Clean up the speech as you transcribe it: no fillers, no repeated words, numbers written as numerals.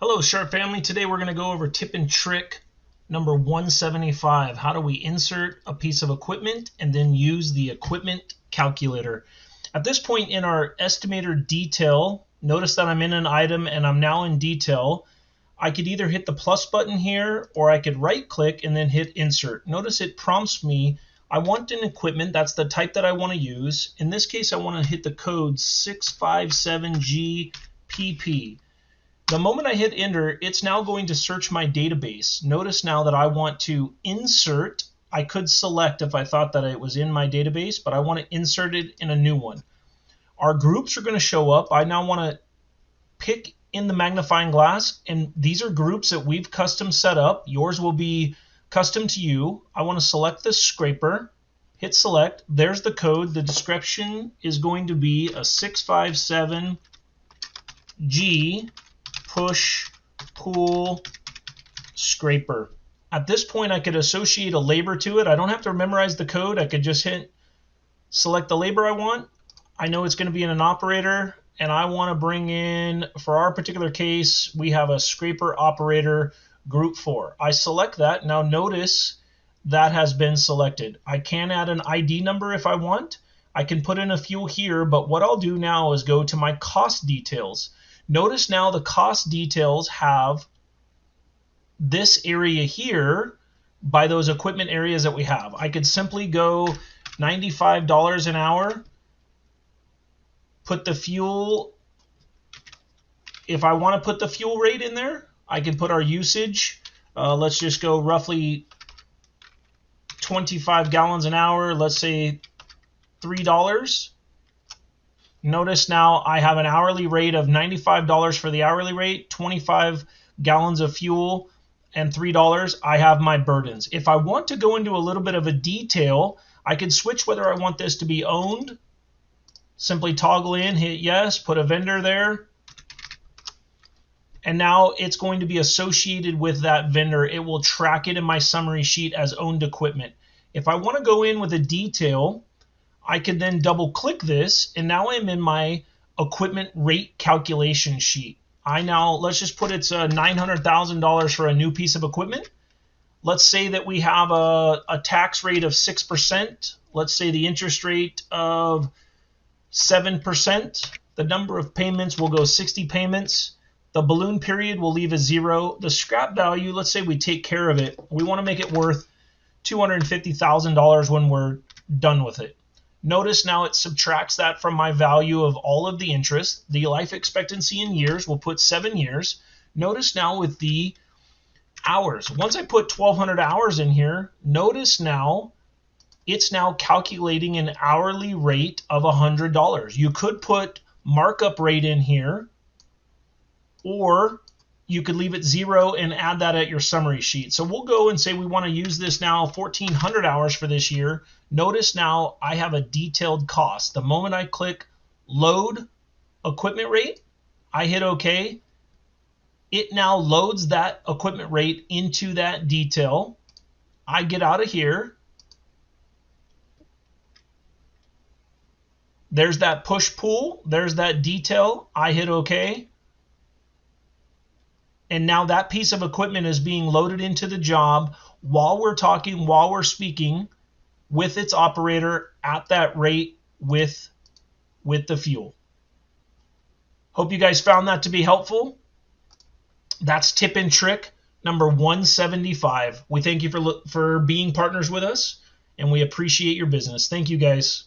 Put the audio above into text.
Hello Sharp family, today we're going to go over tip and trick number 175. How do we insert a piece of equipment and then use the equipment calculator? At this point in our estimator detail, notice that I'm in an item and I'm now in detail. I could either hit the plus button here or I could right click and then hit insert. Notice it prompts me, I want an equipment, that's the type that I want to use. In this case I want to hit the code 657GPP. The moment I hit enter, it's now going to search my database. Notice now that I want to insert. I could select if I thought that it was in my database, but I want to insert it in a new one. Our groups are going to show up. I now want to pick in the magnifying glass, and these are groups that we've custom set up. Yours will be custom to you. I want to select the scraper, hit select. There's the code. The description is going to be a 657G push pull scraper. At this point I could associate a labor to it. I don't have to memorize the code. I could just hit select the labor I want. I know it's going to be in an operator, and I want to bring in, for our particular case, we have a scraper operator group 4. I select that. Now notice that has been selected. I can add an ID number if I want. I can put in a fuel here, but what I'll do now is go to my cost details. Notice now the cost details have this area here by those equipment areas that we have. I could simply go $95 an hour, put the fuel. If I want to put the fuel rate in there, I can put our usage. Let's just go roughly 25 gallons an hour. Let's say $3. Notice now I have an hourly rate of $95 for the hourly rate, 25 gallons of fuel, and $3. I have my burdens. If I want to go into a little bit of a detail, I can switch whether I want this to be owned. Simply toggle in, hit yes, put a vendor there. And now it's going to be associated with that vendor. It will track it in my summary sheet as owned equipment. If I want to go in with a detail, I could then double click this, and now I'm in my equipment rate calculation sheet. Let's just put it's $900,000 for a new piece of equipment. Let's say that we have a tax rate of 6%. Let's say the interest rate of 7%. The number of payments will go 60 payments. The balloon period will leave a 0. The scrap value, let's say we take care of it. We want to make it worth $250,000 when we're done with it. Notice now it subtracts that from my value of all of the interest. The life expectancy in years, we'll put 7 years. Notice now with the hours, once I put 1,200 hours in here, notice now it's now calculating an hourly rate of $100. You could put markup rate in here, or you could leave it 0 and add that at your summary sheet. So we'll go and say we want to use this now 1,400 hours for this year. Notice now I have a detailed cost. The moment I click load equipment rate, I hit OK. It now loads that equipment rate into that detail. I get out of here. There's that push pull. There's that detail. I hit OK. And now that piece of equipment is being loaded into the job while we're talking, while we're speaking with its operator at that rate with the fuel. Hope you guys found that to be helpful. That's tip and trick number 175. We thank you for being partners with us, and we appreciate your business. Thank you guys.